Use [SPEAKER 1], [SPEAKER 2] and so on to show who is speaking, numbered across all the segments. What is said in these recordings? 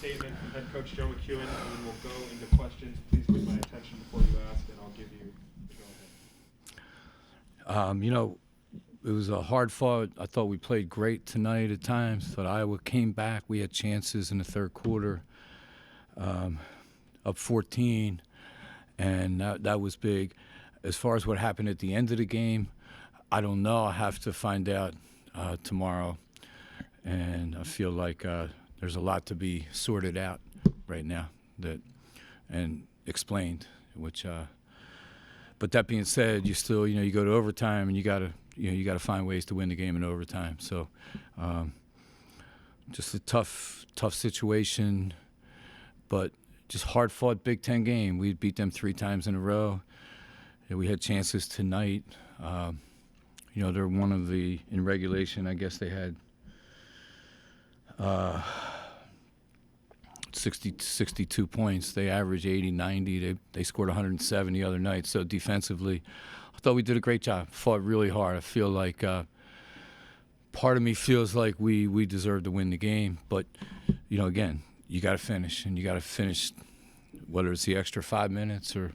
[SPEAKER 1] statement from head coach Joe McKeown, and then we'll go into questions. Please get my attention before you ask, and I'll give you the go-ahead.
[SPEAKER 2] It was a hard fought. I thought we played great tonight at times, but Iowa came back. We had chances in the third quarter, up 14, and that was big. As far as what happened at the end of the game, I don't know. I have to find out tomorrow, and I feel like there's a lot to be sorted out right now and explained. But that being said, you still you go to overtime and you got to find ways to win the game in overtime. So just a tough situation, but just hard fought Big Ten game. We beat them 3 times in a row. We had chances tonight. They're one of the, in regulation, I guess they had 62 points. They averaged 80, 90. They scored 107 the other night. So defensively, I thought we did a great job. Fought really hard. I feel like part of me feels like we deserved to win the game. But, again, you got to finish. And you got to finish, whether it's the extra 5 minutes or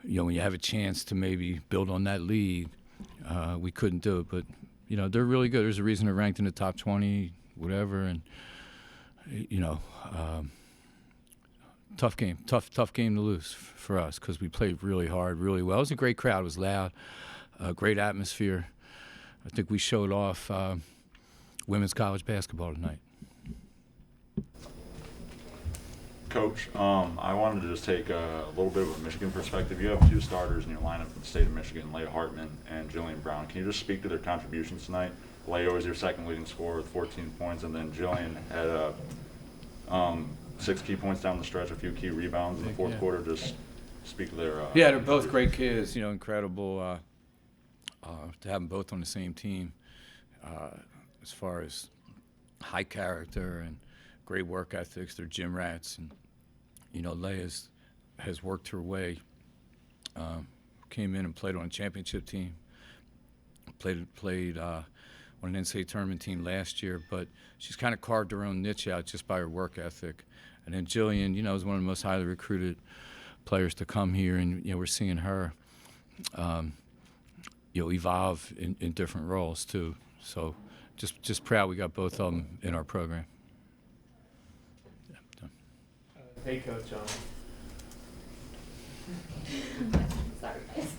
[SPEAKER 2] when you have a chance to maybe build on that lead, we couldn't do it. But, they're really good. There's a reason they're ranked in the top 20, whatever. And, tough game to lose for us because we played really hard, really well. It was a great crowd. It was loud, great atmosphere. I think we showed off women's college basketball tonight.
[SPEAKER 3] Coach, I wanted to just take a little bit of a Michigan perspective. You have 2 starters in your lineup for the state of Michigan, Leah Hartman and Jillian Brown. Can you just speak to their contributions tonight? Leah was your second leading scorer with 14 points, and then Jillian had 6 key points down the stretch, a few key rebounds in the fourth quarter. Just speak to their
[SPEAKER 2] they're both great kids. Incredible to have them both on the same team as far as high character and great work ethics. They're gym rats, and Leah has worked her way. Came in and played on a championship team. Played on an NCAA tournament team last year, but she's kind of carved her own niche out just by her work ethic. And then Jillian, is one of the most highly recruited players to come here, and we're seeing her, evolve in different roles too. So, just proud we got both of them in our program.
[SPEAKER 1] Hey, Coach.
[SPEAKER 4] Sorry, guys.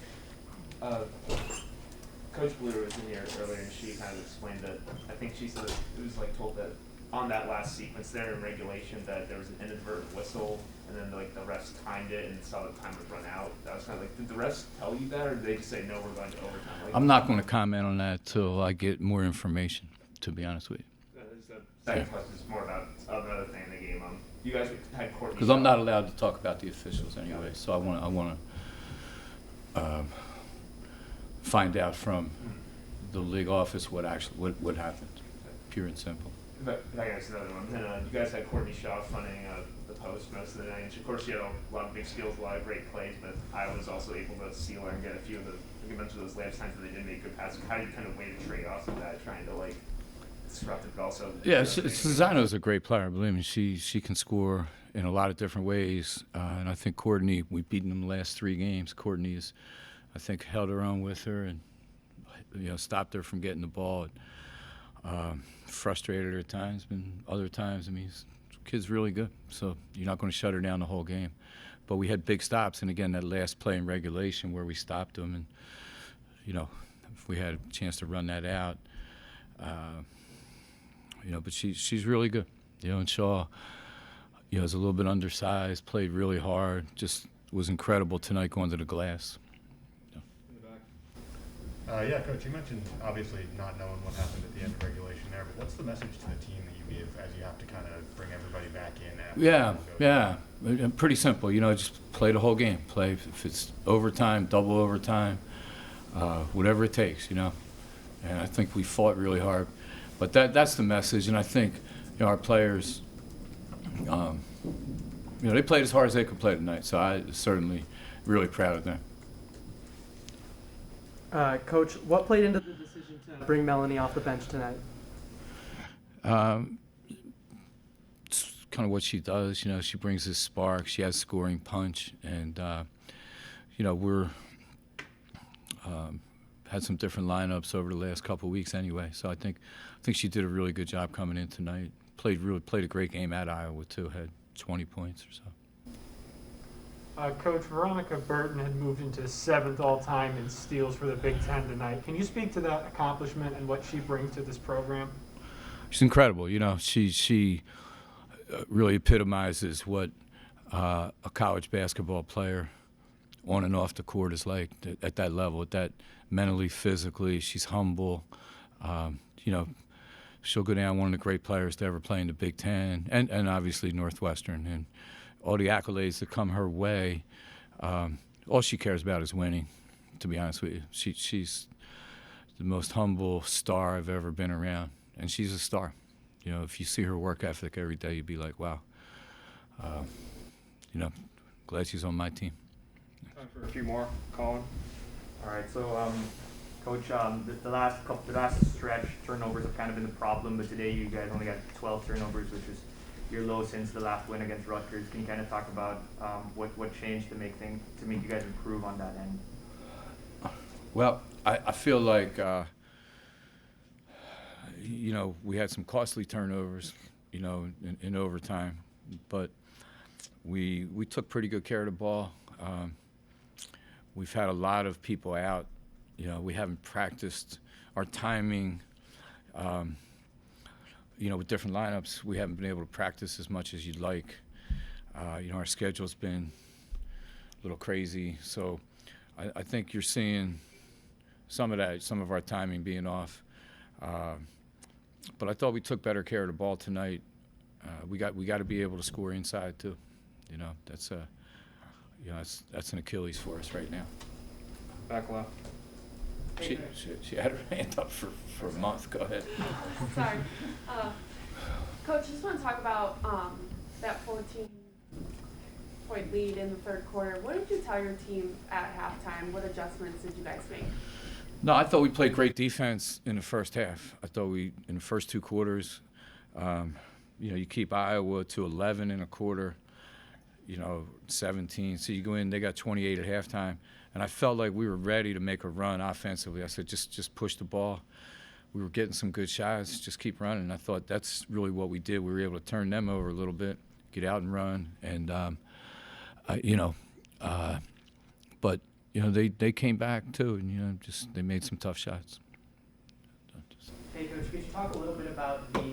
[SPEAKER 1] Coach Bluter was in here earlier, and she kind of explained that I think she said it was told that on that last sequence there in regulation that there was an inadvertent whistle, and then the refs timed it and saw the time would run out. That was kind of did the refs tell you that, or did they just say no, we're going to overtime?
[SPEAKER 2] I'm not going to comment on that till I get more information, to be honest with you.
[SPEAKER 1] The second question is more about another thing in the game. You guys had Courtney.
[SPEAKER 2] Because I'm not allowed to talk about the officials anyway, so I want to find out from the league office what happened, pure and simple.
[SPEAKER 1] If I can ask another one, then you guys had Courtney Shaw fronting the post most of the night. Of course, she had a lot of big skills, a lot of great plays, but Iowa was also able to seal her and get a few of you mentioned those last times that they didn't make good passes. How do you kind of weigh the trade-offs of that, trying to disrupt it, but also?
[SPEAKER 2] Yeah, Susanna's a great player. Believe me, she can score in a lot of different ways, and I think Courtney, we've beaten them the last 3 games. Courtney has, I think, held her own with her and stopped her from getting the ball. Frustrated her at times, but other times, this kid's really good. So you're not going to shut her down the whole game. But we had big stops, and again, that last play in regulation where we stopped them, and if we had a chance to run that out, but she's really good. And Shaw, is a little bit undersized, played really hard, just was incredible tonight going to the glass.
[SPEAKER 5] Yeah, Coach, you mentioned obviously not knowing what happened at the end of regulation there, but what's the message to the team that you give as you have to kind of bring everybody back in after?
[SPEAKER 2] Pretty simple. Just play the whole game. Play if it's overtime, double overtime, whatever it takes. And I think we fought really hard, but that's the message. And I think our players, they played as hard as they could play tonight. So I certainly really proud of them.
[SPEAKER 6] Coach, what played into the decision to bring Melanie off the bench tonight?
[SPEAKER 2] kind of what she does. You know, she brings this spark. She has scoring punch, and you know, we're had some different lineups over the last couple of weeks anyway. So I think she did a really good job coming in tonight. Played a great game at Iowa too. Had 20 points or so.
[SPEAKER 7] Coach, Veronica Burton had moved into 7th all-time in steals for the Big Ten tonight. Can you speak to that accomplishment and what she brings to this program?
[SPEAKER 2] She's incredible. You know, she really epitomizes what a college basketball player on and off the court is like at that level, at that mentally, physically. She's humble. You know, she'll go down one of the great players to ever play in the Big Ten and obviously Northwestern. And all the accolades that come her way, all she cares about is winning, to be honest with you. She's the most humble star I've ever been around, and she's a star. You know, if you see her work ethic every day, you'd be like, wow. You know, glad she's on my team.
[SPEAKER 8] Time for a few more, Colin.
[SPEAKER 9] All right, so Coach, the last stretch, turnovers have kind of been the problem, but today you guys only got 12 turnovers, which is your low since the last win against Rutgers. Can you kind of talk about what changed to make you guys improve on that end?
[SPEAKER 2] Well, I feel like you know, we had some costly turnovers, you know, in overtime, but we took pretty good care of the ball. We've had a lot of people out. You know, we haven't practiced our timing. You know, with different lineups, we haven't been able to practice as much as you'd like. You know, our schedule's been a little crazy, so I think you're seeing some of our timing being off. But I thought we took better care of the ball tonight. We got to be able to score inside too. You know, that's an Achilles for us right now.
[SPEAKER 8] Back left.
[SPEAKER 2] She had her hand up for a month. Go ahead.
[SPEAKER 4] Sorry. Coach, just want to talk about that 14-point lead in the third quarter. What did you tell your team at halftime? What adjustments did you guys make?
[SPEAKER 2] No, I thought we played great defense in the first half. I thought in the first 2 quarters, you know, you keep Iowa to 11 in a quarter, you know, 17. So you go in, they got 28 at halftime. And I felt like we were ready to make a run offensively. I said, just push the ball. We were getting some good shots, just keep running. And I thought that's really what we did. We were able to turn them over a little bit, get out and run. And, you know, but, you know, they came back too, and, you know, they made some tough shots.
[SPEAKER 10] Hey, Coach, could you talk a little bit about the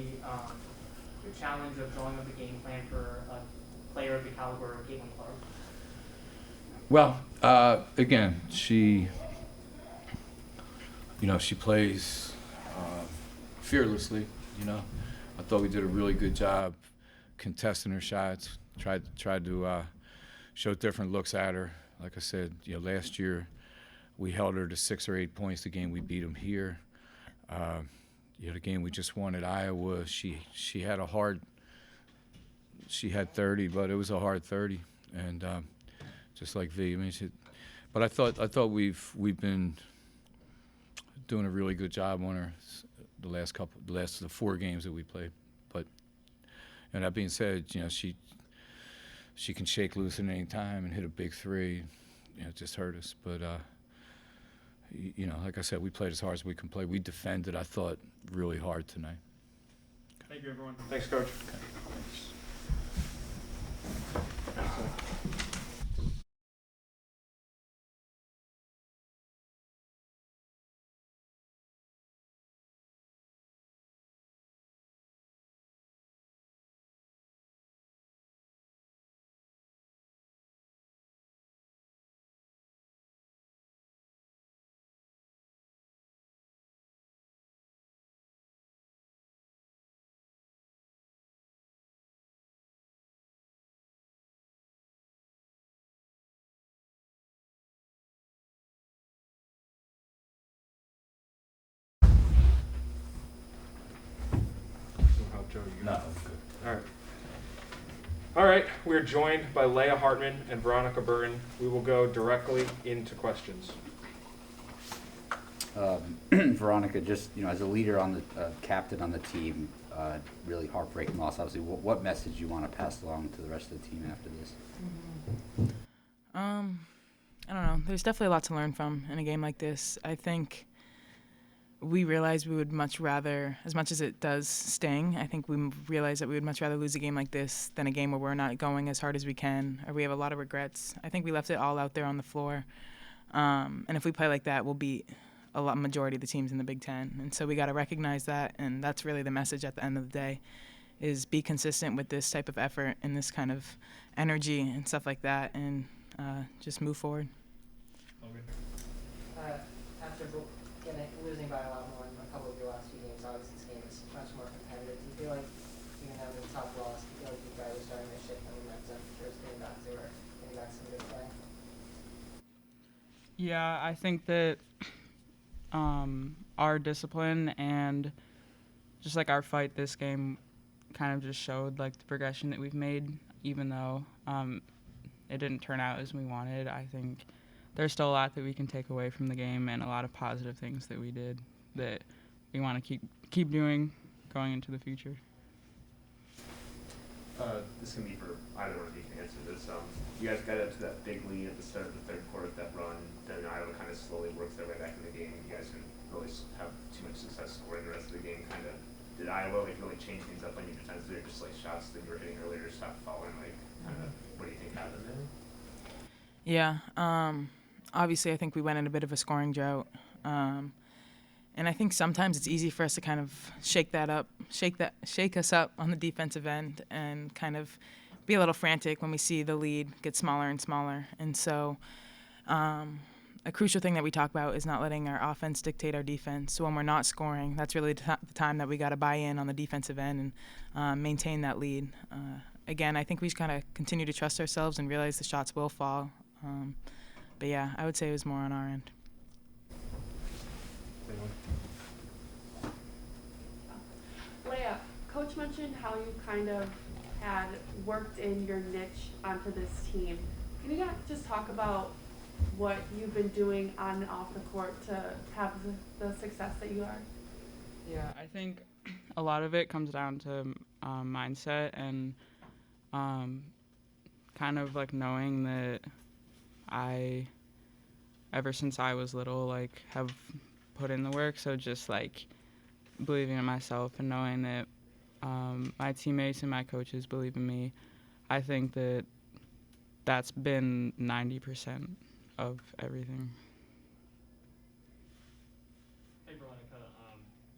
[SPEAKER 10] challenge of drawing up a game plan for a player of the caliber of Caitlin Clark?
[SPEAKER 2] Well, again, she plays fearlessly. You know, I thought we did a really good job contesting her shots. Tried to show different looks at her. Like I said, you know, last year we held her to 6 or 8 points. The game we beat them here. You know, the game we just won at Iowa, she had a hard. She had 30, but it was a hard 30, and just like V. I mean, but I thought we've been doing a really good job on her the 4 games that we played. But, and that being said, you know, she can shake loose at any time and hit a big 3. You know, it just hurt us. But you know, like I said, we played as hard as we can play. We defended, I thought, really hard tonight.
[SPEAKER 8] Thank you, everyone. Thanks, Coach.
[SPEAKER 2] Okay. Thanks.
[SPEAKER 3] No, I'm good.
[SPEAKER 8] All right. All right, we're joined by Leah Hartman and Veronica Burton. We will go directly into questions.
[SPEAKER 11] Veronica, just as a leader on the captain on the team, really heartbreaking loss. Obviously, what message you want to pass along to the rest of the team after this?
[SPEAKER 12] I don't know. There's definitely a lot to learn from in a game like this. I think we realized we would much rather, as much as it does sting, I think we realized that we would much rather lose a game like this than a game where we're not going as hard as we can, or we have a lot of regrets. I think we left it all out there on the floor. And if we play like that, we'll beat majority of the teams in the Big Ten. And so we got to recognize that, and that's really the message at the end of the day, is be consistent with this type of effort and this kind of energy and stuff like that, and just move forward.
[SPEAKER 10] After losing by a lot more in a couple of your last few games, obviously this game is much more competitive. Do you feel like, even though it was a tough loss, do you feel like you guys are starting to shift the momentum towards getting back to some good play?
[SPEAKER 13] Yeah, I think that our discipline and just like our fight this game kind of just showed like the progression that we've made, even though it didn't turn out as we wanted. I think there's still a lot that we can take away from the game and a lot of positive things that we did that we want to keep doing going into the future.
[SPEAKER 1] This can be for either one of you can answer this. You guys got up to that big lead at the start of the third quarter with that run. Then Iowa kind of slowly works their way back in the game. You guys didn't really have too much success scoring the rest of the game. Did Iowa really change things up on you defense? Or just shots that you were hitting earlier stopped falling? What do you think happened there?
[SPEAKER 12] Yeah. Obviously, I think we went in a bit of a scoring drought. And I think sometimes it's easy for us to kind of shake us up on the defensive end and kind of be a little frantic when we see the lead get smaller and smaller. And so a crucial thing that we talk about is not letting our offense dictate our defense. So when we're not scoring, that's really the time that we got to buy in on the defensive end and maintain that lead. Again, I think we just kind of continue to trust ourselves and realize the shots will fall. But yeah, I would say it was more on our end.
[SPEAKER 4] Leah, Coach mentioned how you kind of had worked in your niche onto this team. Can you just talk about what you've been doing on and off the court to have the success that you are?
[SPEAKER 13] Yeah, I think a lot of it comes down to mindset and kind of like knowing that ever since I was little, have put in the work. So just believing in myself and knowing that my teammates and my coaches believe in me. I think that that's been 90% of everything.
[SPEAKER 14] Hey Veronica,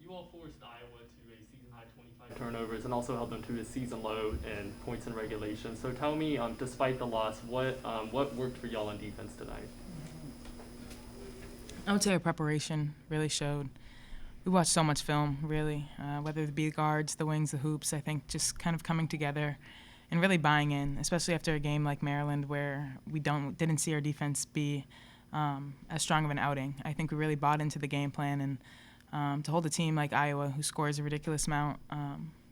[SPEAKER 14] you all forced Iowa to a season-high 25 turnovers and also held them to a season low in points in regulation. So tell me, despite the loss, what worked for y'all on defense tonight?
[SPEAKER 12] I would say our preparation really showed. We watched so much film, really, whether it be the guards, the wings, the hoops. I think just kind of coming together and really buying in, especially after a game like Maryland where we didn't see our defense be as strong of an outing. I think we really bought into the game plan, and to hold a team like Iowa, who scores a ridiculous amount,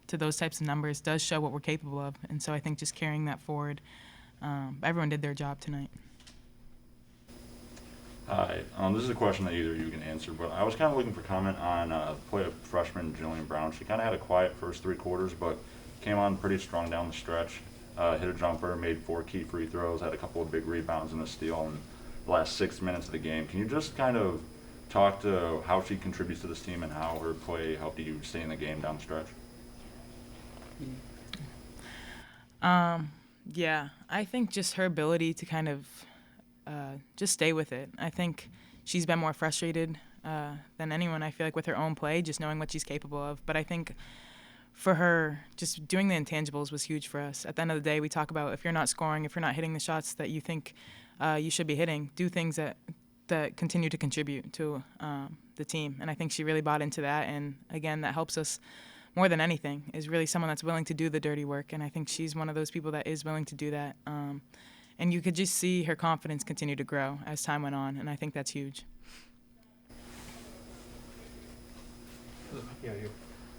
[SPEAKER 12] to those types of numbers does show what we're capable of. And so I think just carrying that forward, everyone did their job tonight.
[SPEAKER 3] Hi, this is a question that either of you can answer, but I was kind of looking for comment on the play of freshman Jillian Brown. She kind of had a quiet first three quarters, but came on pretty strong down the stretch, hit a jumper, made 4 key free throws, had a couple of big rebounds and a steal in the last 6 minutes of the game. Can you just kind of talk to how she contributes to this team and how her play helped you stay in the game down the stretch?
[SPEAKER 12] Yeah, I think just her ability to kind of just stay with it. I think she's been more frustrated than anyone, I feel like, with her own play, just knowing what she's capable of. But I think for her, just doing the intangibles was huge for us. At the end of the day, we talk about if you're not scoring, if you're not hitting the shots that you think you should be hitting, do things that continue to contribute to the team. And I think she really bought into that. And, again, that helps us more than anything, is really someone that's willing to do the dirty work. And I think she's one of those people that is willing to do that. And you could just see her confidence continue to grow as time went on, and I think that's huge.
[SPEAKER 7] Yeah, you.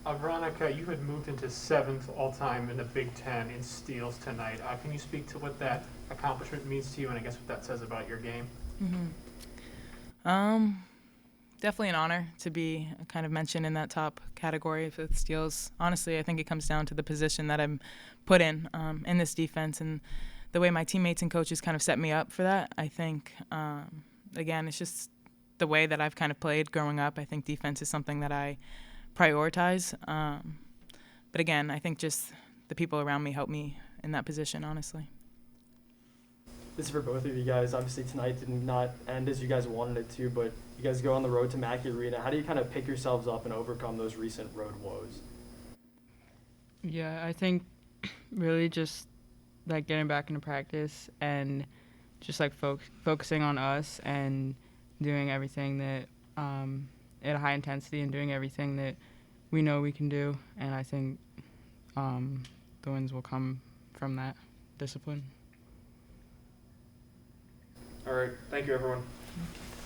[SPEAKER 7] Veronica, you had moved into 7th all-time in the Big Ten in steals tonight. Can you speak to what that accomplishment means to you, and I guess what that says about your game?
[SPEAKER 12] Definitely an honor to be kind of mentioned in that top category with steals. Honestly, I think it comes down to the position that I'm put in this defense, and the way my teammates and coaches kind of set me up for that. I think, again, it's just the way that I've kind of played growing up. I think defense is something that I prioritize. But again, I think just the people around me help me in that position, honestly.
[SPEAKER 15] This is for both of you guys. Obviously, tonight did not end as you guys wanted it to, but you guys go on the road to Mackey Arena. How do you kind of pick yourselves up and overcome those recent road woes?
[SPEAKER 13] Yeah, I think really just like getting back into practice and just like focusing on us and doing everything that at a high intensity and doing everything that we know we can do. And I think the wins will come from that discipline.
[SPEAKER 8] All right, thank you, everyone.
[SPEAKER 12] Thank you.